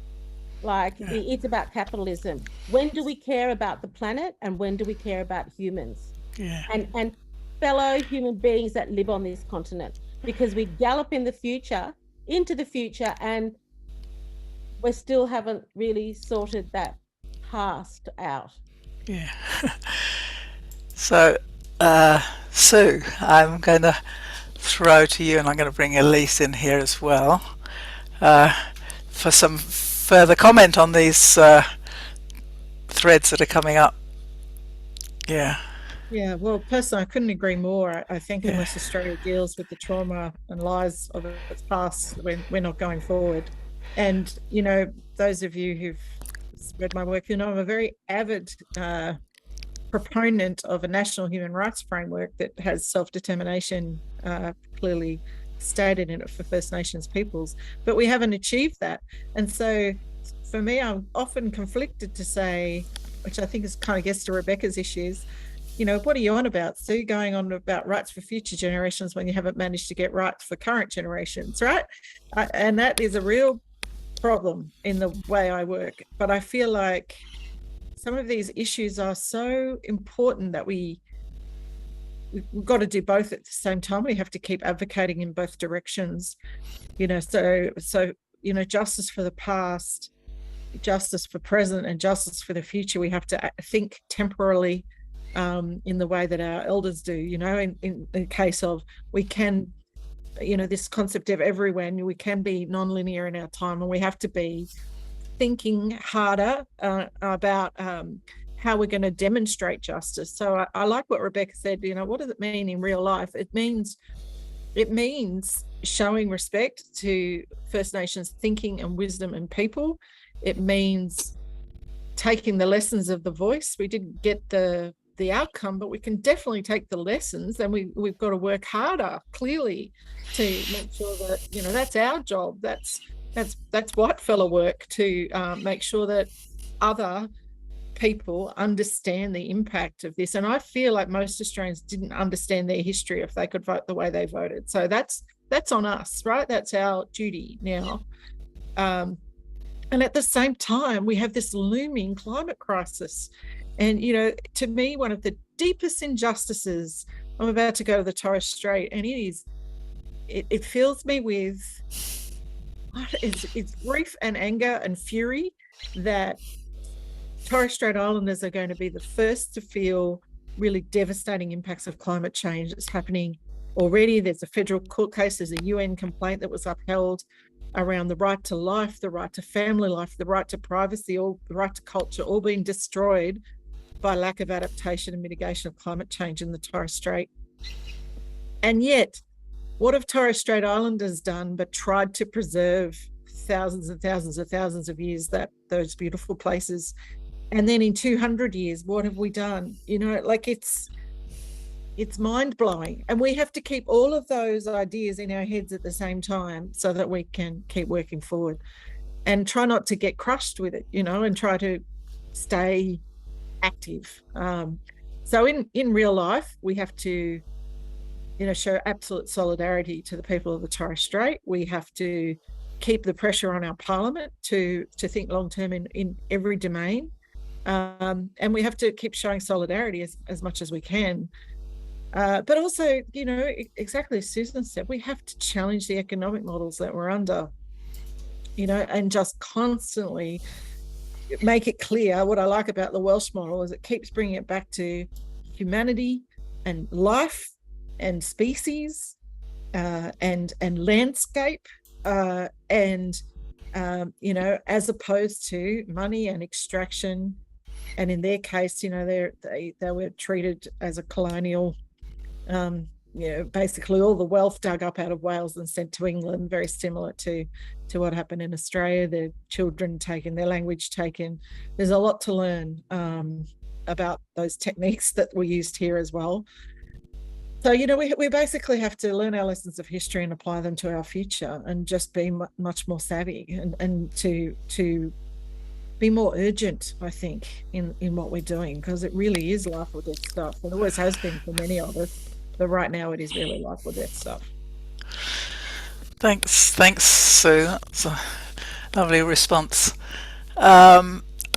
Like it's about capitalism. When do we care about the planet and when do we care about humans? And fellow human beings that live on this continent, because we gallop into the future, and we still haven't really sorted that past out. So Sue, I'm going to throw to you, and I'm going to bring Elise in here as well for some further comment on these threads that are coming up. Well, personally, I couldn't agree more. I think unless Australia deals with the trauma and lies of its past, we're not going forward. And, those of you who've read my work, I'm a very avid proponent of a national human rights framework that has self-determination clearly stated in it for First Nations peoples, but we haven't achieved that. And so for me, I'm often conflicted to say, which I think is kind of gets to Rebecca's issues, what are you on about, Sue, going on about rights for future generations when you haven't managed to get rights for current generations, right? And that is a real problem in the way I work. But I feel like some of these issues are so important that we've got to do both at the same time. We have to keep advocating in both directions, so justice for the past, justice for present, and justice for the future. We have to think temporally in the way that our elders do, in the case of we can, this concept of everywhere, and we can be non-linear in our time, and we have to be thinking harder about how we're going to demonstrate justice. So I like what Rebecca said, what does it mean in real life? It means showing respect to First Nations thinking and wisdom and people. It means taking the lessons of the voice. We didn't get the outcome, but we can definitely take the lessons, and we've got to work harder, clearly, to make sure that, that's our job. That's white fella work, to make sure that other people understand the impact of this. And I feel like most Australians didn't understand their history if they could vote the way they voted. So that's on us, right? That's our duty now. And at the same time, we have this looming climate crisis. And, to me, one of the deepest injustices, I'm about to go to the Torres Strait, and it fills me with it's grief and anger and fury that Torres Strait Islanders are going to be the first to feel really devastating impacts of climate change. It's happening already. There's a federal court case, there's a UN complaint that was upheld around the right to life, the right to family life, the right to privacy, the right to culture, all being destroyed by lack of adaptation and mitigation of climate change in the Torres Strait. And yet, what have Torres Strait Islanders done but tried to preserve thousands and thousands of years those beautiful places? And then in 200 years, what have we done? It's mind-blowing. And we have to keep all of those ideas in our heads at the same time so that we can keep working forward. and try not to get crushed with it, and try to stay active. So in real life, we have to, show absolute solidarity to the people of the Torres Strait. We have to keep the pressure on our parliament to think long term in every domain. And we have to keep showing solidarity as much as we can. But also, exactly as Susan said, we have to challenge the economic models that we're under, and just constantly make it clear. What I like about the Welsh model is it keeps bringing it back to humanity and life and species and landscape and as opposed to money and extraction. And in their case, they were treated as a colonial, basically all the wealth dug up out of Wales and sent to England, very similar to what happened in Australia. Their children taken, their language taken. There's a lot to learn about those techniques that were used here as well. So, we basically have to learn our lessons of history and apply them to our future, and just be much more savvy and to be more urgent, I think, in what we're doing, because it really is life or death stuff. It always has been for many of us, but right now it is really life or death stuff. Thanks, Sue. That's a lovely response.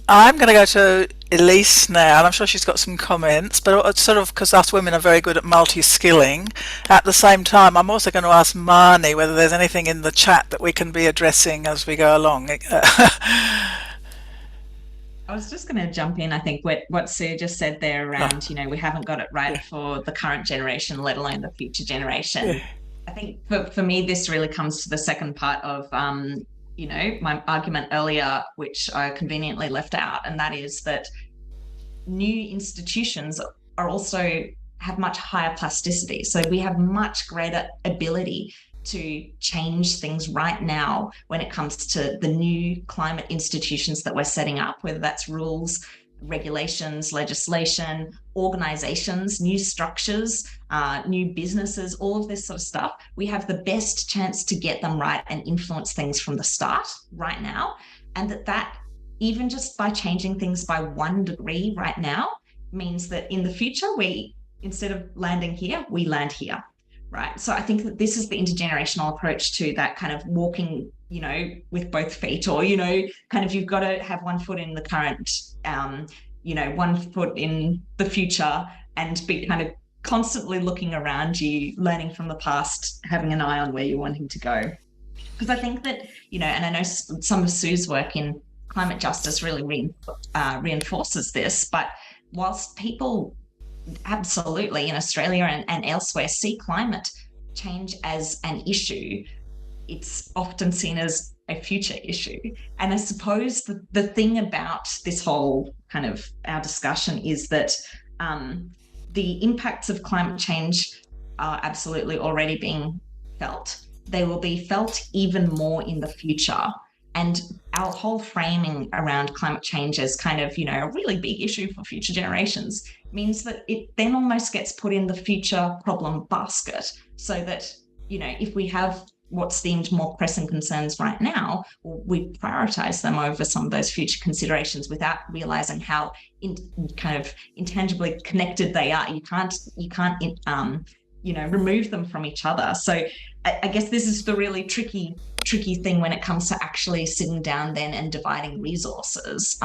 I'm going to go to Elise now, and I'm sure she's got some comments, but sort of because us women are very good at multi-skilling. At the same time, I'm also going to ask Marnie whether there's anything in the chat that we can be addressing as we go along. I was just going to jump in. I think what Sue just said there around, we haven't got it right for the current generation, let alone the future generation. Yeah. I think for me, this really comes to the second part of, my argument earlier, which I conveniently left out, and that is that new institutions are also have much higher plasticity. So we have much greater ability to change things right now when it comes to the new climate institutions that we're setting up, whether that's rules, regulations, legislation, organizations, new structures, new businesses, all of this sort of stuff. We have the best chance to get them right and influence things from the start right now. And that even just by changing things by 1 degree right now means that in the future, instead of landing here, we land here. Right. So I think that this is the intergenerational approach to that kind of walking, with both feet, or, kind of, you've got to have 1 foot in the current, 1 foot in the future, and be kind of constantly looking around you, learning from the past, having an eye on where you're wanting to go. Because I think that, and I know some of Sue's work in climate justice really reinforces this, but whilst people absolutely in Australia and elsewhere see climate change as an issue, it's often seen as a future issue. And I suppose the thing about this whole kind of our discussion is that the impacts of climate change are absolutely already being felt. They will be felt even more in the future. And our whole framing around climate change as kind of, a really big issue for future generations means that it then almost gets put in the future problem basket, so that, if we have what's deemed more pressing concerns right now, we prioritize them over some of those future considerations without realizing how kind of intangibly connected they are. You can't remove them from each other. So I guess this is the really tricky thing when it comes to actually sitting down then and dividing resources.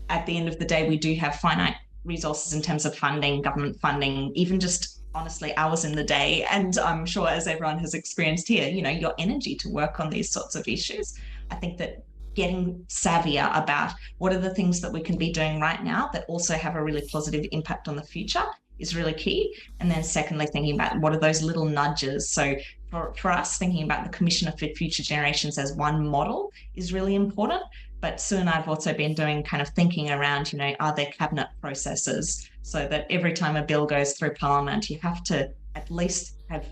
At the end of the day, we do have finite resources in terms of funding, government funding, even just honestly hours in the day. And I'm sure, as everyone has experienced here, your energy to work on these sorts of issues. I think that getting savvier about what are the things that we can be doing right now that also have a really positive impact on the future is really key. And then secondly, thinking about what are those little nudges. So for us, thinking about the Commissioner for Future Generations as one model is really important. But Sue and I have also been doing kind of thinking around, are there cabinet processes, so that every time a bill goes through Parliament, you have to at least have,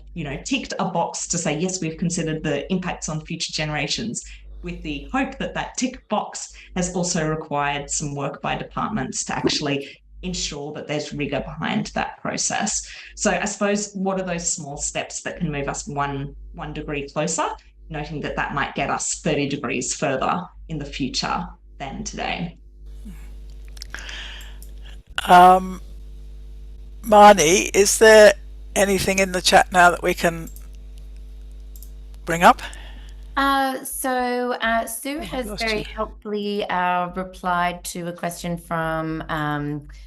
ticked a box to say, yes, we've considered the impacts on future generations, with the hope that that tick box has also required some work by departments to actually ensure that there's rigor behind that process. So I suppose, what are those small steps that can move us one degree closer? noting that that might get us 30 degrees further in the future than today. Marnie, is there anything in the chat now that we can bring up? Sue has very helpfully replied to a question from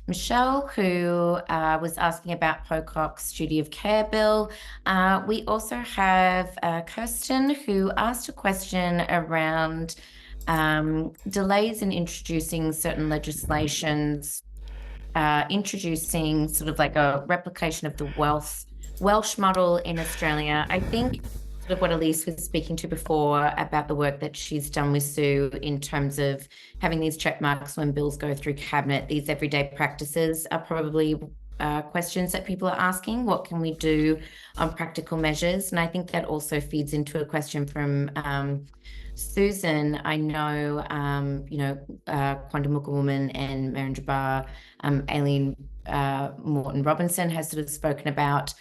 Michelle, who was asking about Pocock's duty of care bill. We also have Kirsten, who asked a question around delays in introducing certain legislations, introducing sort of like a replication of the Welsh model in Australia. I think sort of what Elise was speaking to before about the work that she's done with Sue in terms of having these check marks when bills go through cabinet. These everyday practices are probably questions that people are asking. What can we do on practical measures? And I think that also feeds into a question from Susan. I know, Quantum Mooka Woman and Marinjaba, Aileen Morton Robinson has sort of spoken about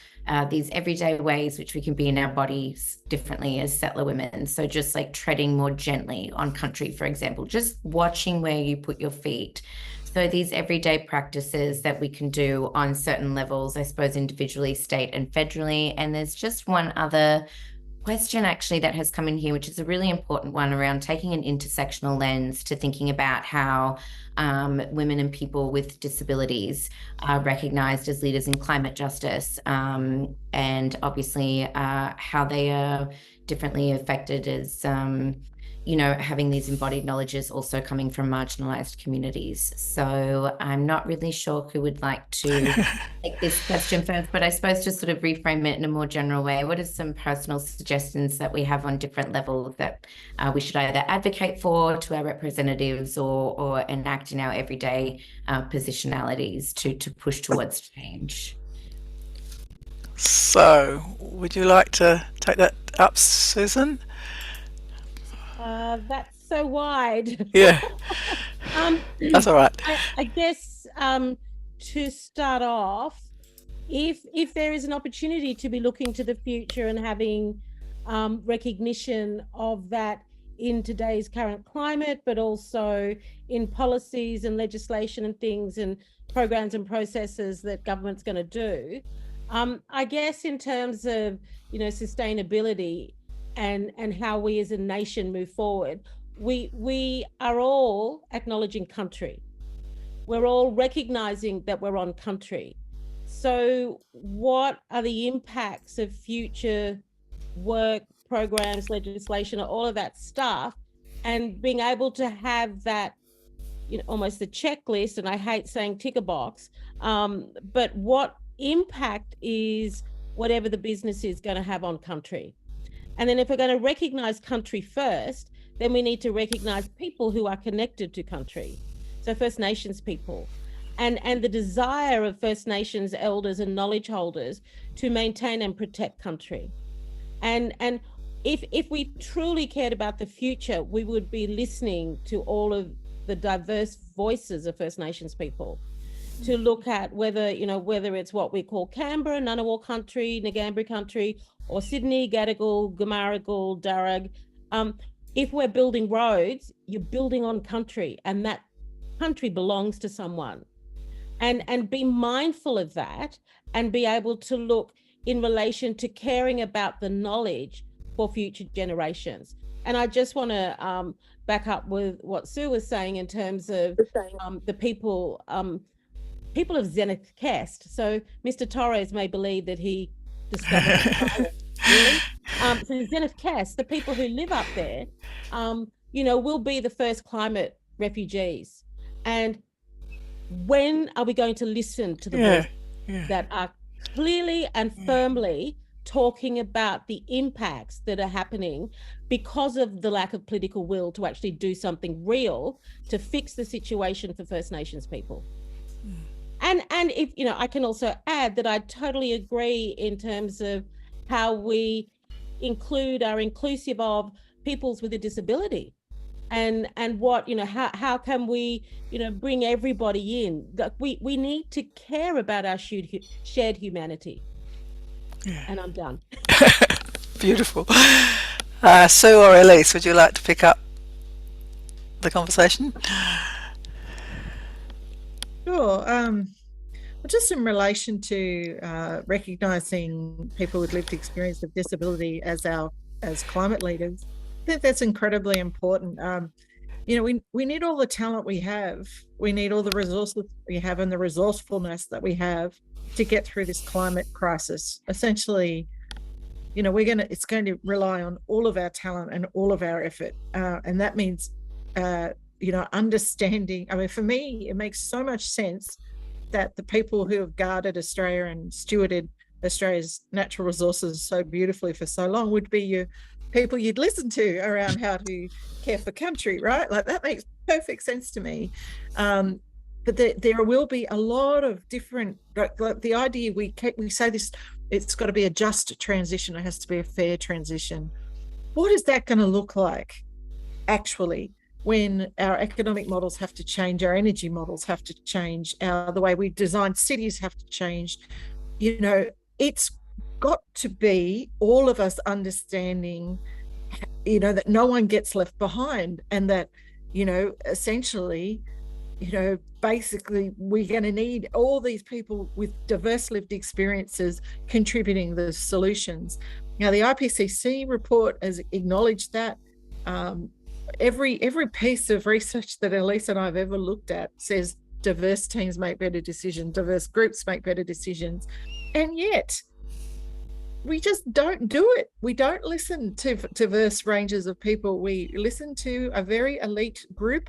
these everyday ways which we can be in our bodies differently as settler women. So just like treading more gently on country, for example, just watching where you put your feet. So these everyday practices that we can do on certain levels, I suppose individually, state and federally. And there's just one other question actually that has come in here, which is a really important one around taking an intersectional lens to thinking about how women and people with disabilities are recognised as leaders in climate justice, and obviously how they are differently affected as having these embodied knowledges also coming from marginalised communities. So I'm not really sure who would like to take this question first, but I suppose just sort of reframe it in a more general way. What are some personal suggestions that we have on different levels that we should either advocate for to our representatives or enact in our everyday positionalities to push towards change? So would you like to take that up, Susan? That's so wide. Yeah. That's all right. I guess to start off, if there is an opportunity to be looking to the future and having recognition of that in today's current climate, but also in policies and legislation and things and programs and processes that government's going to do, I guess in terms of sustainability and how we as a nation move forward, we are all acknowledging country. We're all recognizing that we're on country. So what are the impacts of future work, programs, legislation, all of that stuff, and being able to have that, almost the checklist, and I hate saying tick a box, but what impact is whatever the business is going to have on country? And then if we're going to recognize country first, then we need to recognize people who are connected to country. So First Nations people and the desire of First Nations elders and knowledge holders to maintain and protect country. And if we truly cared about the future, we would be listening to all of the diverse voices of First Nations people to look at whether it's what we call Canberra, Ngunnawal country, Ngambri country, or Sydney, Gadigal, Gamaragal, Darug. If we're building roads, you're building on country, and that country belongs to someone. And be mindful of that and be able to look in relation to caring about the knowledge for future generations. And I just want to back up with what Sue was saying in terms of the people of Zenith Kest. So Mr. Torres may believe that he discovered really. So Zenith Kest, the people who live up there, will be the first climate refugees. And when are we going to listen to the voices that are clearly and firmly talking about the impacts that are happening because of the lack of political will to actually do something real to fix the situation for First Nations people? And if I can also add that I totally agree in terms of how we are inclusive of peoples with a disability, and what how can we bring everybody in? We need to care about our shared humanity. And I'm done. Beautiful. Sue or Elise, would you like to pick up the conversation? Sure. Just in relation to recognising people with lived experience of disability as climate leaders, I think that's incredibly important. We need all the talent we have. We need all the resources we have and the resourcefulness that we have to get through this climate crisis. Essentially, it's going to rely on all of our talent and all of our effort. And that means, understanding. I mean, for me, it makes so much sense that the people who have guarded Australia and stewarded Australia's natural resources so beautifully for so long would be your people you'd listen to around how to care for country, right? Like, that makes perfect sense to me. But there will be a lot of different, like the idea we say this, it's got to be a just transition. It has to be a fair transition. What is that going to look like actually when our economic models have to change, our energy models have to change, the way we design cities have to change? It's got to be all of us understanding, that no one gets left behind, and that, essentially, basically we're going to need all these people with diverse lived experiences contributing the solutions. Now, the IPCC report has acknowledged that. Every piece of research that Elise and I have ever looked at says diverse teams make better decisions, diverse groups make better decisions, and yet we just don't do it. We don't listen to diverse ranges of people. We listen to a very elite group,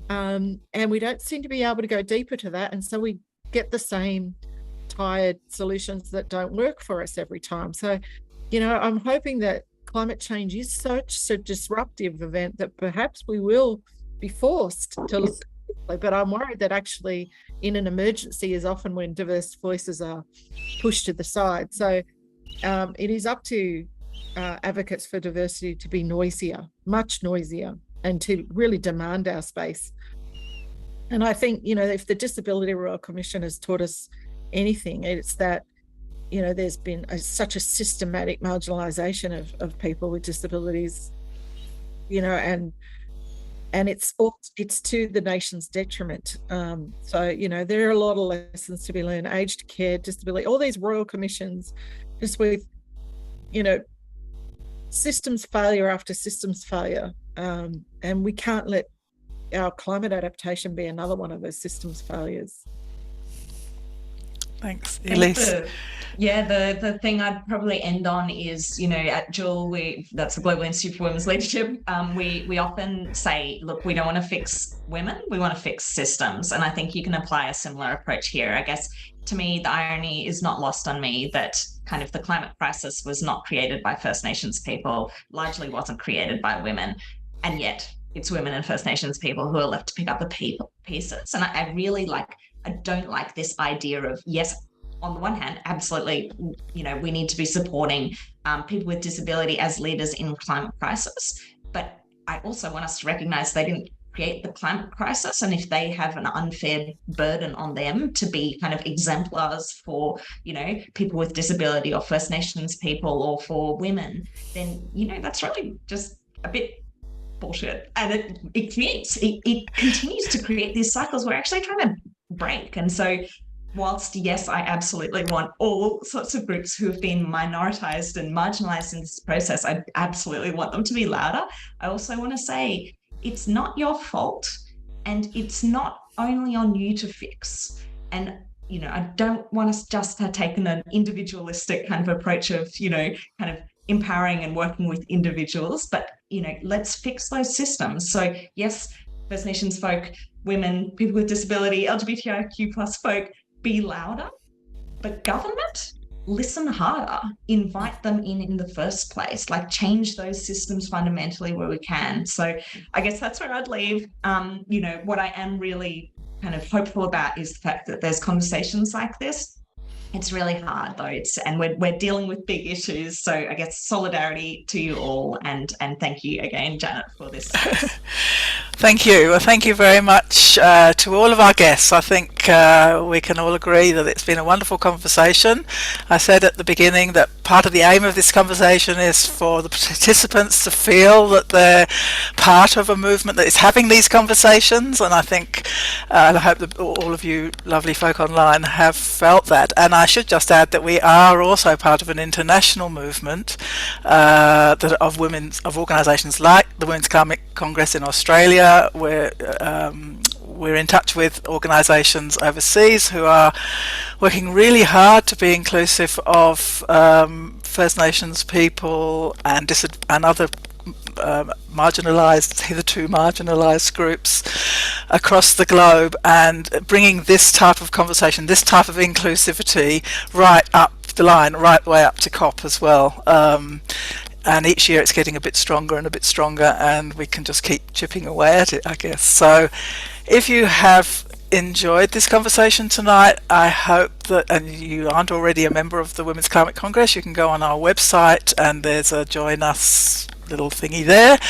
and we don't seem to be able to go deeper to that, and so we get the same tired solutions that don't work for us every time. So, I'm hoping that climate change is such a disruptive event that perhaps we will be forced to look, but I'm worried that actually in an emergency is often when diverse voices are pushed to the side. So it is up to advocates for diversity to be noisier, much noisier, and to really demand our space. And I think, if the Disability Royal Commission has taught us anything, it's that there's been such a systematic marginalisation of people with disabilities, and it's to the nation's detriment. So, there are a lot of lessons to be learned. Aged care, disability, all these royal commissions, just with, systems failure after systems failure. And we can't let our climate adaptation be another one of those systems failures. Thanks, Elise. The thing I'd probably end on is, at Jewel, that's the Global Institute for Women's Leadership. We often say, look, we don't want to fix women, we want to fix systems. And I think you can apply a similar approach here. I guess, to me, the irony is not lost on me that kind of the climate crisis was not created by First Nations people, largely wasn't created by women. And yet it's women and First Nations people who are left to pick up the pieces. And I really I don't like this idea of, yes, on the one hand, absolutely, we need to be supporting people with disability as leaders in climate crisis. But I also want us to recognise they didn't create the climate crisis. And if they have an unfair burden on them to be kind of exemplars for, people with disability or First Nations people or for women, then, that's really just a bit bullshit. And it continues to create these cycles we're actually trying to break. And so whilst, yes, I absolutely want all sorts of groups who have been minoritized and marginalized in this process, I absolutely want them to be louder. I also want to say it's not your fault, and it's not only on you to fix. And, I don't want us just to take an individualistic kind of approach of, kind of empowering and working with individuals, but, let's fix those systems. So yes, First Nations folk, women, people with disability, LGBTIQ plus folk, be louder, but government, listen harder, invite them in the first place, change those systems fundamentally where we can. So I guess that's where I'd leave. What I am really kind of hopeful about is the fact that there's conversations like this. It's really hard though, and we're dealing with big issues. So I guess solidarity to you all, and thank you again, Janet, for this. Thank you. Well, thank you very much to all of our guests. I think we can all agree that it's been a wonderful conversation. I said at the beginning that part of the aim of this conversation is for the participants to feel that they're part of a movement that is having these conversations, and I think, and I hope that all of you lovely folk online have felt that. And I should just add that we are also part of an international movement of organisations like the Women's Climate Congress in Australia. We're in touch with organisations overseas who are working really hard to be inclusive of First Nations people and other hitherto marginalised groups across the globe, and bringing this type of conversation, this type of inclusivity right up the line, right the way up to COP as well. And each year it's getting a bit stronger and a bit stronger, and we can just keep chipping away at it, I guess. So if you have enjoyed this conversation tonight, I hope that, and you aren't already a member of the Women's Climate Congress, you can go on our website and there's a join us little thingy there.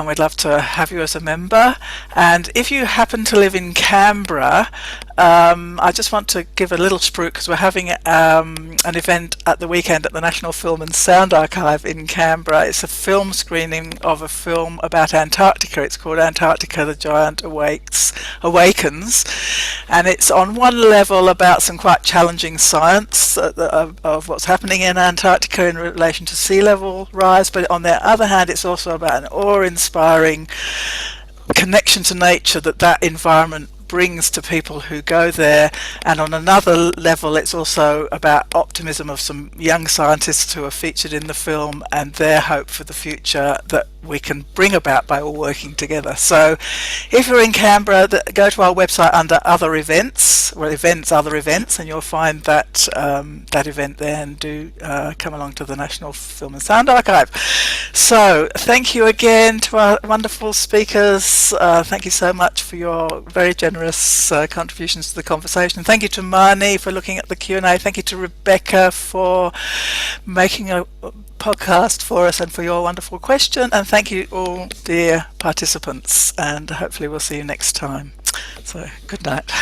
We'd love to have you as a member. And if you happen to live in Canberra, I just want to give a little spruik, because we're having an event at the weekend at the National Film and Sound Archive in Canberra. It's a film screening of a film about Antarctica. It's called Antarctica, the Giant Awakens, and it's on one level about some quite challenging science of what's happening in Antarctica in relation to sea level rise, but on the other hand it's also about an awe-inspiring connection to nature that environment brings to people who go there. And on another level it's also about optimism of some young scientists who are featured in the film and their hope for the future that we can bring about by all working together. So if you're in Canberra, go to our website under other events, or other events, and you'll find that that event there, and do come along to the National Film and Sound Archive. So thank you again to our wonderful speakers. Thank you so much for your very generous contributions to the conversation. Thank you to Marnie for looking at the Q&A. Thank you to Rebecca for making a podcast for us and for your wonderful question. And thank you all, dear participants, and hopefully we'll see you next time. So good night.